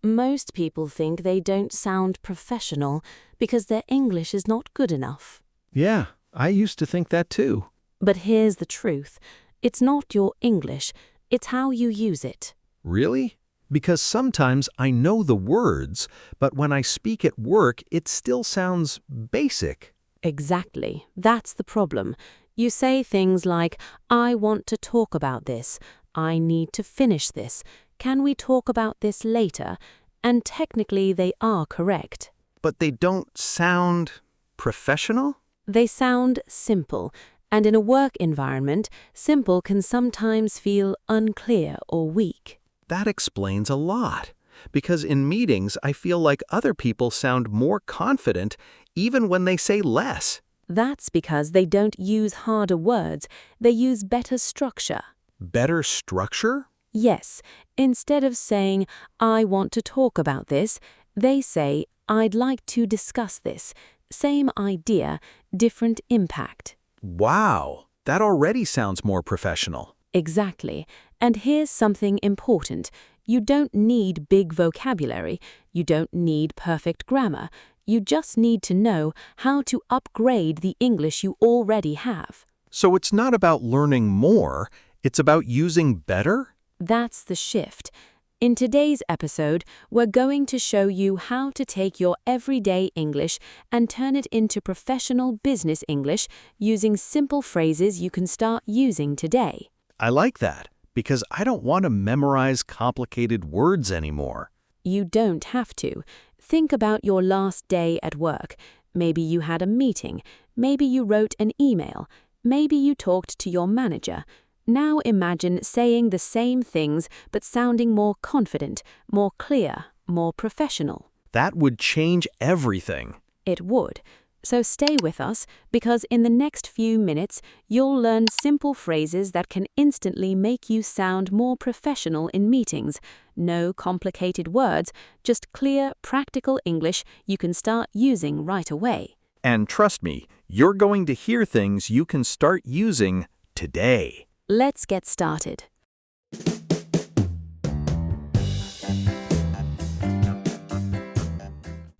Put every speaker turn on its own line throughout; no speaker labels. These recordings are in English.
Most people think they don't sound professional because their English is not good enough.
Yeah, I used to think that too.
But here's the truth. It's not your English, it's how you use it.
Really? Because sometimes I know the words, but when I speak at work, it still sounds basic.
Exactly. That's the problem. You say things like, I want to talk about this. I need to finish this. Can we talk about this later? And technically they are correct.
But they don't sound professional?
They sound simple, and in a work environment, simple can sometimes feel unclear or weak.
That explains a lot. Because in meetings, I feel like other people sound more confident even when they say less.
That's because they don't use harder words, they use better structure.
Better structure?
Yes, instead of saying, I want to talk about this, they say, I'd like to discuss this. Same idea, different impact.
Wow, that already sounds more professional.
Exactly. And here's something important. You don't need big vocabulary. You don't need perfect grammar. You just need to know how to upgrade the English you already have.
So it's not about learning more, it's about using better?
That's the shift. In today's episode, we're going to show you how to take your everyday English and turn it into professional business English using simple phrases you can start using today.
I like that, because I don't want to memorize complicated words anymore.
You don't have to. Think about your last day at work. Maybe you had a meeting. Maybe you wrote an email. Maybe you talked to your manager. Now imagine saying the same things but sounding more confident, more clear, more professional.
That would change everything.
It would. So stay with us, because in the next few minutes, you'll learn simple phrases that can instantly make you sound more professional in meetings. No complicated words, just clear, practical English you can start using right away.
And trust me, you're going to hear things you can start using today.
Let's get started.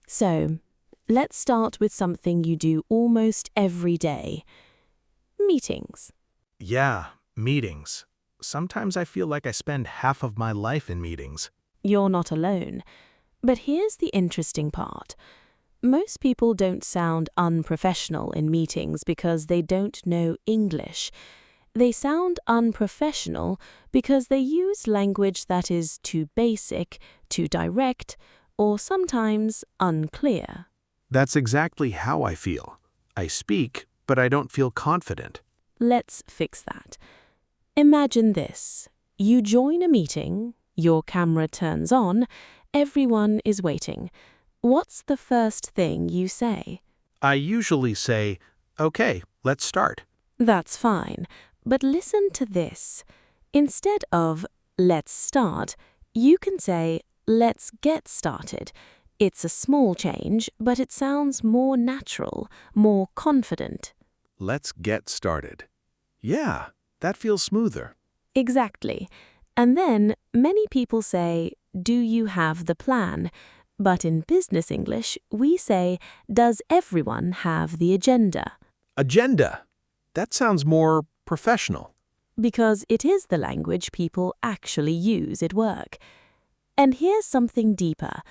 So, let's start with something you do almost every day. Meetings.
Yeah, meetings. Sometimes I feel like I spend half of my life in meetings.
You're not alone. But here's the interesting part. Most people don't sound unprofessional in meetings because they don't know English. They sound unprofessional because they use language that is too basic, too direct, or sometimes unclear.
That's exactly how I feel. I speak, but I don't feel confident.
Let's fix that. Imagine this. You join a meeting, your camera turns on, everyone is waiting. What's the first thing you say?
I usually say, okay, let's start.
That's fine, but listen to this. Instead of let's start, you can say let's get started. It's a small change, but it sounds more natural, more confident.
Let's get started. Yeah, that feels smoother.
Exactly. And then many people say, do you have the plan? But in business English, we say, does everyone have the agenda?
Agenda. That sounds more professional.
Because it is the language people actually use at work. And here's something deeper.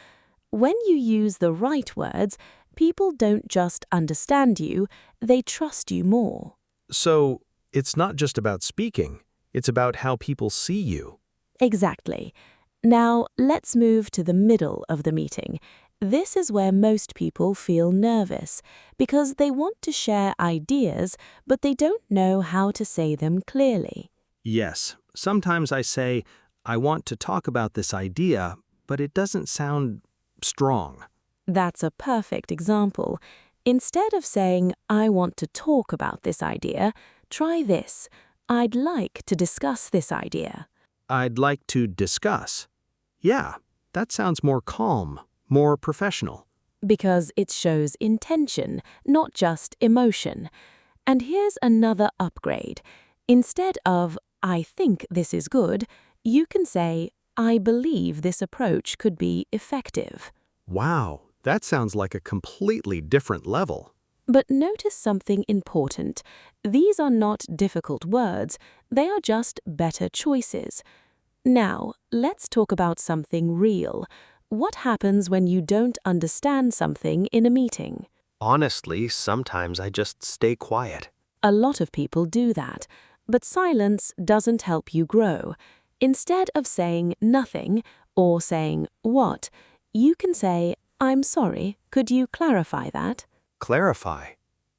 When you use the right words, people don't just understand you, they trust you more.
So, it's not just about speaking, it's about how people see you.
Exactly. Now, let's move to the middle of the meeting. This is where most people feel nervous, because they want to share ideas, but they don't know how to say them clearly.
Yes, sometimes I say, I want to talk about this idea, but it doesn't sound strong.
That's a perfect example. Instead of saying, I want to talk about this idea, try this. I'd like to discuss this idea.
I'd like to discuss. Yeah, that sounds more calm, more professional.
Because it shows intention, not just emotion. And here's another upgrade. Instead of, I think this is good, you can say, I believe this approach could be effective.
Wow, that sounds like a completely different level.
But notice something important. These are not difficult words, they are just better choices. Now, let's talk about something real. What happens when you don't understand something in a meeting?
Honestly, sometimes I just stay quiet.
A lot of people do that, but silence doesn't help you grow. Instead of saying nothing or saying what, you can say, I'm sorry, could you clarify that?
Clarify.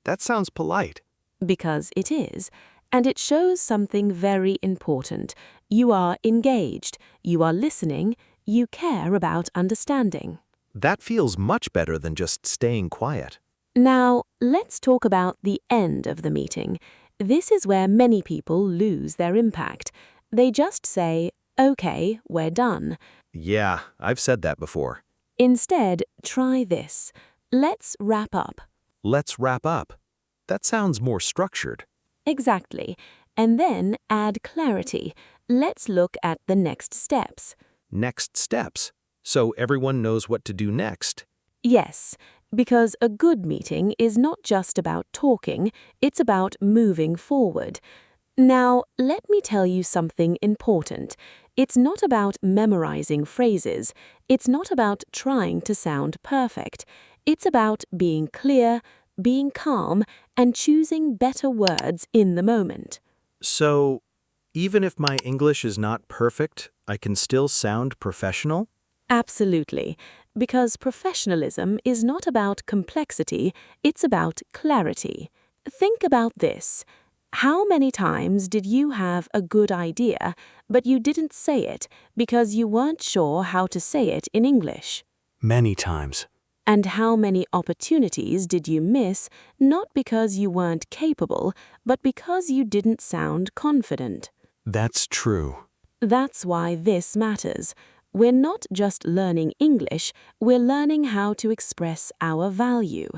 That sounds polite.
Because it is, and it shows something very important. You are engaged, you are listening, you care about understanding.
That feels much better than just staying quiet.
Now, let's talk about the end of the meeting. This is where many people lose their impact. They just say, okay, we're done.
Yeah, I've said that before.
Instead, try this. Let's wrap up.
Let's wrap up. That sounds more structured.
Exactly. And then add clarity. Let's look at the next steps.
Next steps. So everyone knows what to do next.
Yes, because a good meeting is not just about talking, it's about moving forward. Now, let me tell you something important. It's not about memorizing phrases. It's not about trying to sound perfect. It's about being clear, being calm, and choosing better words in the moment.
So, even if my English is not perfect, I can still sound professional?
Absolutely, because professionalism is not about complexity, it's about clarity. Think about this. How many times did you have a good idea, but you didn't say it because you weren't sure how to say it in English?
Many times.
And how many opportunities did you miss, not because you weren't capable, but because you didn't sound confident?
That's true.
That's why this matters. We're not just learning English, we're learning how to express our value.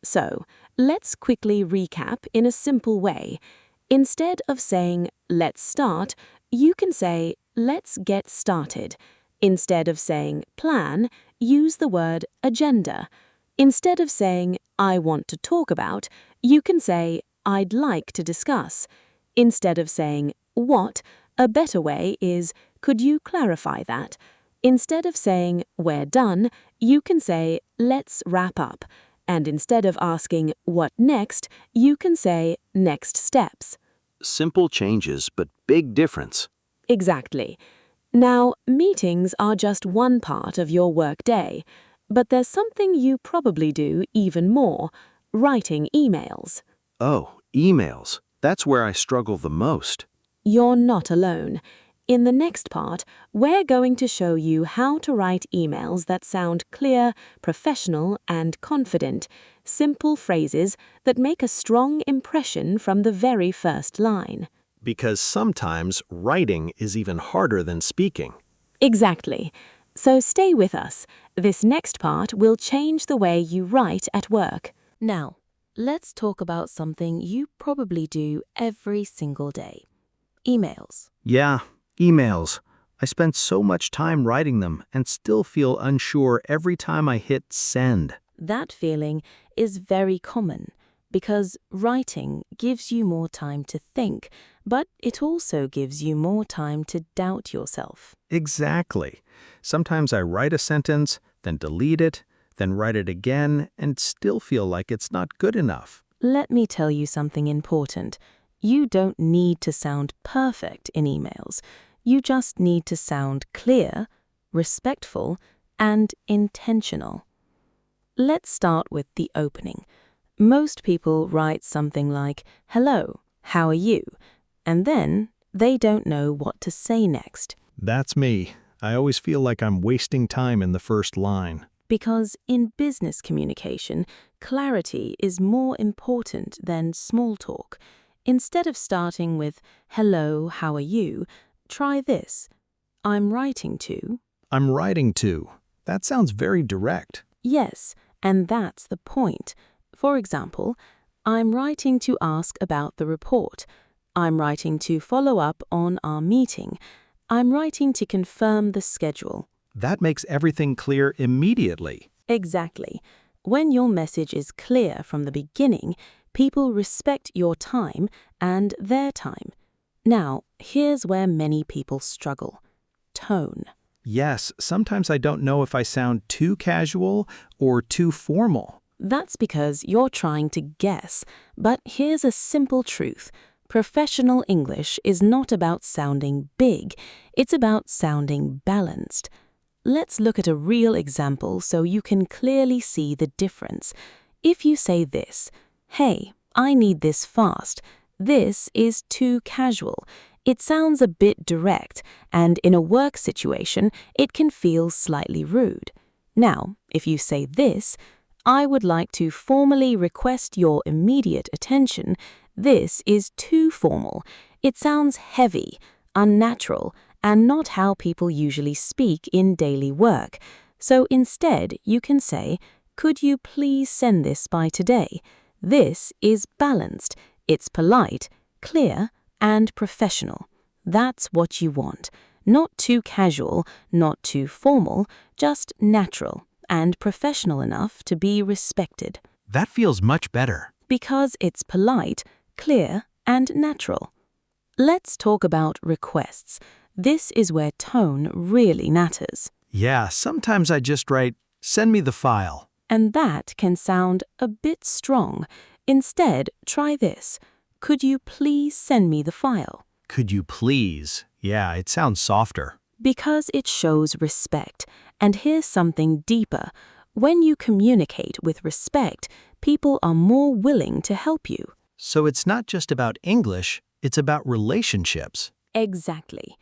So, let's quickly recap in a simple way. Instead of saying, let's start, you can say, let's get started. Instead of saying, plan, use the word agenda. Instead of saying, I want to talk about, you can say, I'd like to discuss. Instead of saying, what, a better way is, could you clarify that? Instead of saying, we're done, you can say, let's wrap up. And instead of asking, what next, you can say, next steps.
Simple changes, but big difference.
Exactly. Now, meetings are just one part of your workday, but there's something you probably do even more, writing emails.
Oh, emails. That's where I struggle the most.
You're not alone. In the next part, we're going to show you how to write emails that sound clear, professional, and confident, simple phrases that make a strong impression from the very first line.
Because sometimes writing is even harder than speaking.
Exactly. So stay with us. This next part will change the way you write at work. Now, let's talk about something you probably do every single day. Emails.
Yeah, emails. I spend so much time writing them and still feel unsure every time I hit send.
That feeling is very common because writing gives you more time to think, but it also gives you more time to doubt yourself.
Exactly. Sometimes I write a sentence, then delete it, then write it again, and still feel like it's not good enough.
Let me tell you something important. You don't need to sound perfect in emails. You just need to sound clear, respectful, and intentional. Let's start with the opening. Most people write something like, hello, how are you? And then they don't know what to say next.
That's me. I always feel like I'm wasting time in the first line.
Because in business communication, clarity is more important than small talk. Instead of starting with, hello, how are you? Try this. I'm writing to.
I'm writing to. That sounds very direct.
Yes, and that's the point. For example, I'm writing to ask about the report. I'm writing to follow up on our meeting. I'm writing to confirm the schedule.
That makes everything clear immediately.
Exactly. When your message is clear from the beginning, people respect your time and their time. Now, here's where many people struggle. Tone.
Yes, sometimes I don't know if I sound too casual or too formal.
That's because you're trying to guess, but here's a simple truth. Professional English is not about sounding big, it's about sounding balanced. Let's look at a real example so you can clearly see the difference. If you say this, "Hey, I need this fast," this is too casual. It sounds a bit direct, and in a work situation, it can feel slightly rude. Now, if you say this, "I would like to formally request your immediate attention," this is too formal. It sounds heavy, unnatural, and not how people usually speak in daily work. So instead, you can say, "Could you please send this by today?" This is balanced. It's polite, clear, and professional. That's what you want. Not too casual, not too formal, just natural and professional enough to be respected.
That feels much better.
Because it's polite, clear, and natural. Let's talk about requests. This is where tone really matters.
Yeah, sometimes I just write, "Send me the file."
And that can sound a bit strong. Instead, try this. "Could you please send me the file?"
Could you please? Yeah, it sounds softer.
Because it shows respect. And here's something deeper. When you communicate with respect, people are more willing to help you.
So it's not just about English, it's about relationships.
Exactly.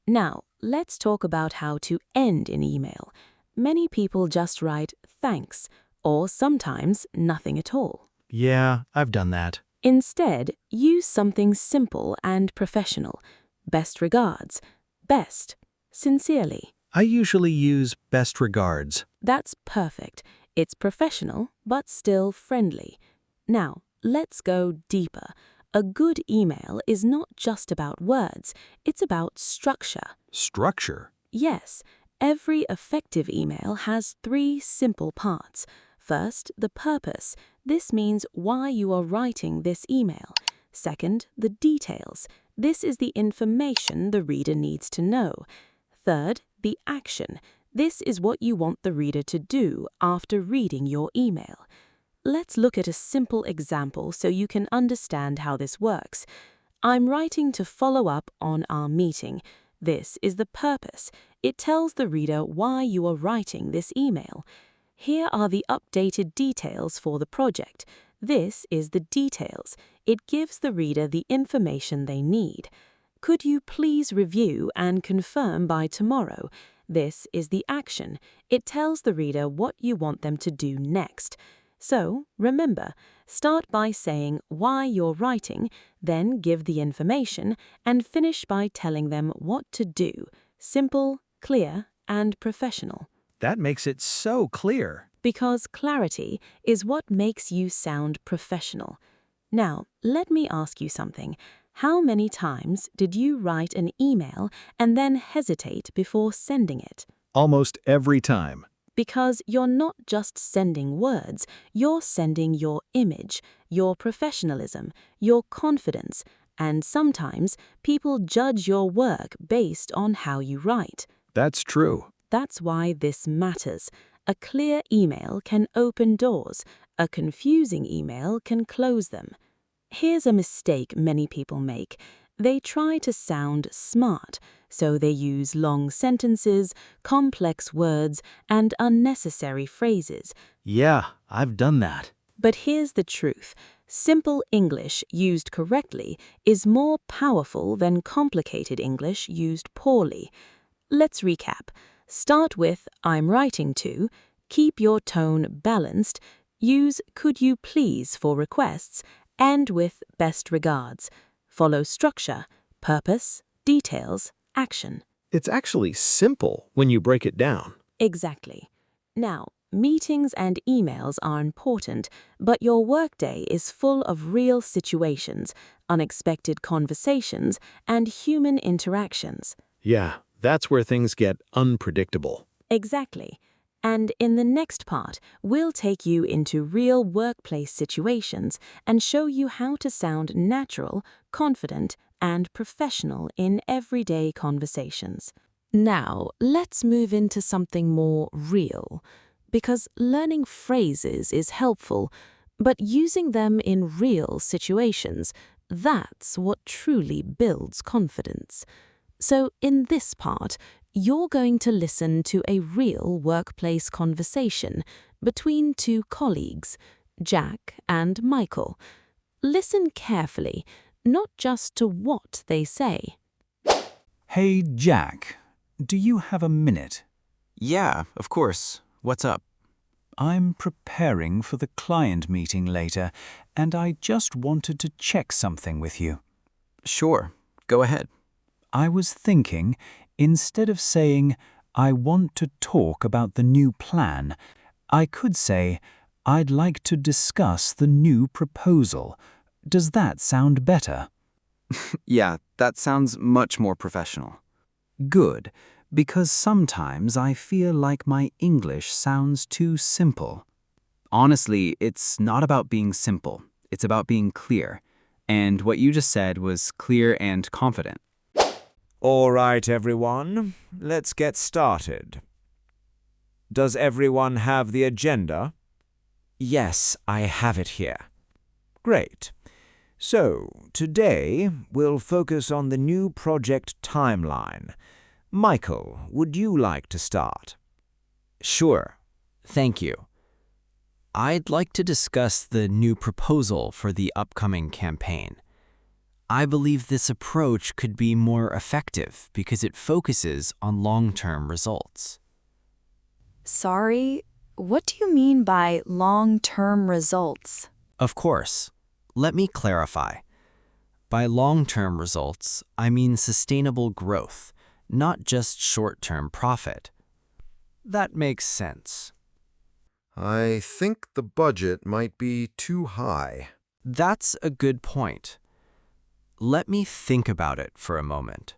Now, let's talk about how to end an email. Many people just write "thanks," or sometimes nothing at all.
Yeah, I've done that.
Instead, use something simple and professional. Best regards. Best. Sincerely.
I usually use best regards.
That's perfect. It's professional, but still friendly. Now, let's go deeper. A good email is not just about words, it's about structure.
Structure.
Yes, every effective email has 3 simple parts. First, the purpose. This means why you are writing this email. Second, the details. This is the information the reader needs to know. Third, the action. This is what you want the reader to do after reading your email. Let's look at a simple example so you can understand how this works. I'm writing to follow up on our meeting. This is the purpose. It tells the reader why you are writing this email. Here are the updated details for the project. This is the details. It gives the reader the information they need. Could you please review and confirm by tomorrow? This is the action. It tells the reader what you want them to do next. So, remember, start by saying why you're writing, then give the information, and finish by telling them what to do. Simple, clear, and professional.
That makes it so clear.
Because clarity is what makes you sound professional. Now, let me ask you something. How many times did you write an email and then hesitate before sending it?
Almost every time.
Because you're not just sending words, you're sending your image, your professionalism, your confidence, and sometimes people judge your work based on how you write.
That's true.
That's why this matters. A clear email can open doors. A confusing email can close them. Here's a mistake many people make. They try to sound smart, so they use long sentences, complex words, and unnecessary phrases.
Yeah, I've done that.
But here's the truth. Simple English used correctly is more powerful than complicated English used poorly. Let's recap. Start with "I'm writing to," keep your tone balanced, use "could you please" for requests, end with "best regards." Follow structure, purpose, details, action.
It's actually simple when you break it down.
Exactly. Now, meetings and emails are important, but your workday is full of real situations, unexpected conversations, and human interactions.
Yeah, that's where things get unpredictable.
Exactly. And in the next part, we'll take you into real workplace situations and show you how to sound natural, confident, and professional in everyday conversations. Now, let's move into something more real, because learning phrases is helpful, but using them in real situations, that's what truly builds confidence. So in this part, you're going to listen to a real workplace conversation between two colleagues, Jack and Michael. Listen carefully, not just to what they say.
Hey, Jack, do you have a minute?
Yeah, of course. What's up?
I'm preparing for the client meeting later, and I just wanted to check something with you.
Sure, go ahead.
I was thinking, instead of saying, I want to talk about the new plan, I could say, I'd like to discuss the new proposal. Does that sound better?
Yeah, that sounds much more professional.
Good, because sometimes I feel like my English sounds too simple.
Honestly, it's not about being simple. It's about being clear. And what you just said was clear and confident.
All right, everyone, let's get started. Does everyone have the agenda? Yes, I have it here. Great. So, today we'll focus on the new project timeline. Michael, would you like to start?
Sure. Thank you. I'd like to discuss the new proposal for the upcoming campaign. I believe this approach could be more effective because it focuses on long-term results.
Sorry, what do you mean by long-term results?
Of course. Let me clarify. By long-term results, I mean sustainable growth, not just short-term profit. That makes sense.
I think the budget might be too high.
That's a good point. Let me think about it for a moment.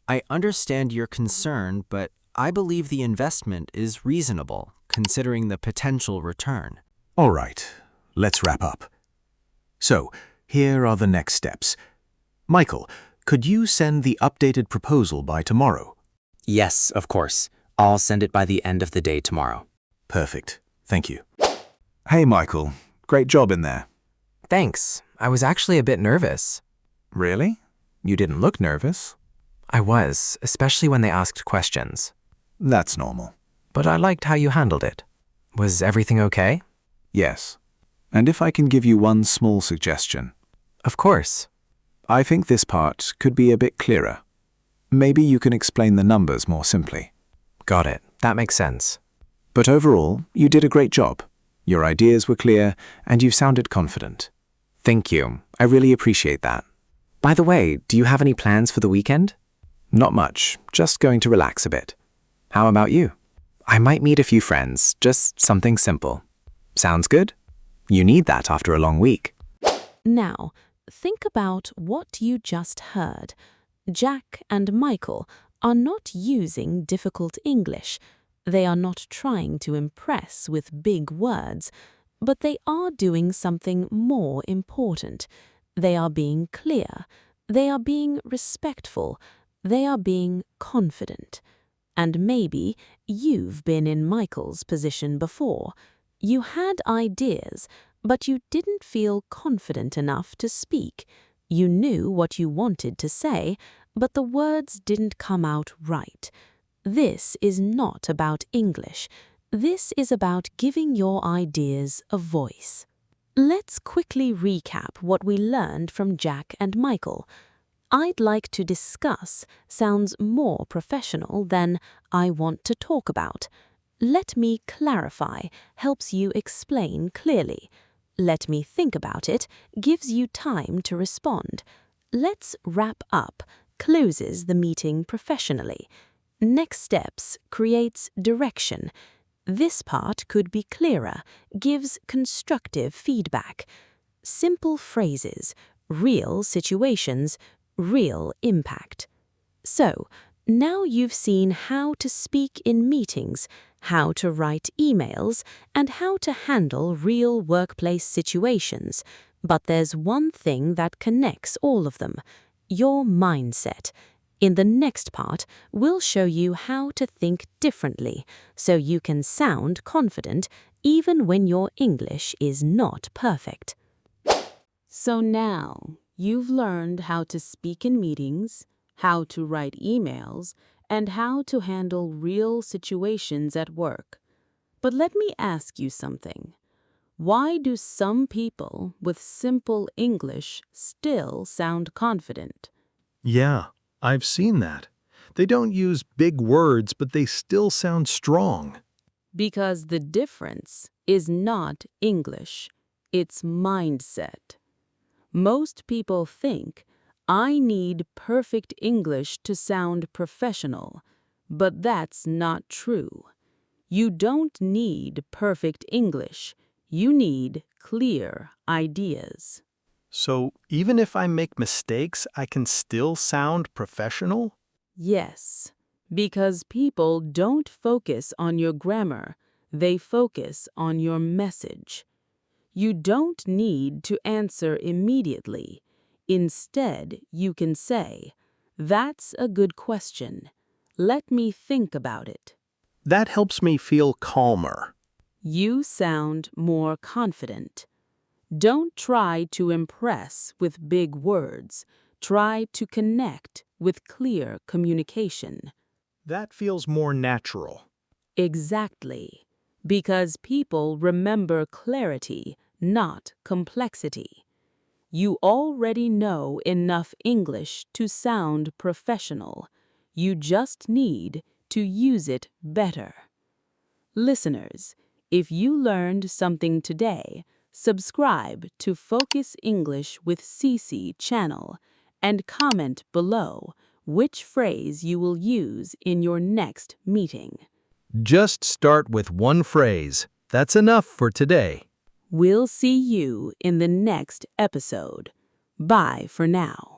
I understand your concern, but I believe the investment is reasonable, considering the potential return.
All right, let's wrap up. So, here are the next steps. Michael, could you send the updated proposal by tomorrow?
Yes, of course. I'll send it by the end of the day tomorrow.
Perfect. Thank you.
Hey, Michael. Great job in there.
Thanks. I was actually a bit nervous.
Really? You didn't look nervous.
I was, especially when they asked questions.
That's normal.
But I liked how you handled it. Was everything okay?
Yes. And if I can give you one small suggestion,
Of course.
I think this part could be a bit clearer. Maybe you can explain the numbers more simply.
Got it. That makes sense.
But overall, you did a great job. Your ideas were clear, and you sounded confident.
Thank you. I really appreciate that. By the way, do you have any plans for the weekend?
Not much, just going to relax a bit. How about you?
I might meet a few friends, just something simple. Sounds good? You need that after a long week.
Now, think about what you just heard. Jack and Michael are not using difficult English. They are not trying to impress with big words, but they are doing something more important. They are being clear. They are being respectful. They are being confident. And maybe you've been in Michael's position before. You had ideas, but you didn't feel confident enough to speak. You knew what you wanted to say, but the words didn't come out right. This is not about English. This is about giving your ideas a voice. Let's quickly recap what we learned from Jack and Michael. I'd like to discuss sounds more professional than I want to talk about. Let me clarify helps you explain clearly. Let me think about it gives you time to respond. Let's wrap up closes the meeting professionally. Next steps creates direction. This part could be clearer, gives constructive feedback. Simple phrases, real situations, real impact. So, Now you've seen how to speak in meetings, how to write emails, and how to handle real workplace situations. But there's one thing that connects all of them: your mindset. In the next part, we'll show you how to think differently so you can sound confident even when your English is not perfect. So now, you've learned how to speak in meetings, how to write emails, and how to handle real situations at work. But let me ask you something. Why do some people with simple English still sound confident?
Yeah, I've seen that. They don't use big words, but they still sound strong.
Because the difference is not English, it's mindset. Most people think, I need perfect English to sound professional, but that's not true. You don't need perfect English, you need clear ideas.
So even if I make mistakes, I can still sound professional?
Yes, because people don't focus on your grammar, they focus on your message. You don't need to answer immediately. Instead, you can say, "That's a good question. Let me think about it."
That helps me feel calmer.
You sound more confident. Don't try to impress with big words. Try to connect with clear communication.
That feels more natural.
Exactly, because people remember clarity, not complexity. You already know enough English to sound professional. You just need to use it better. Listeners, if you learned something today, subscribe to Focus English with Cece channel and comment below which phrase you will use in your next meeting.
Just start with one phrase. That's enough for today.
We'll see you in the next episode. Bye for now.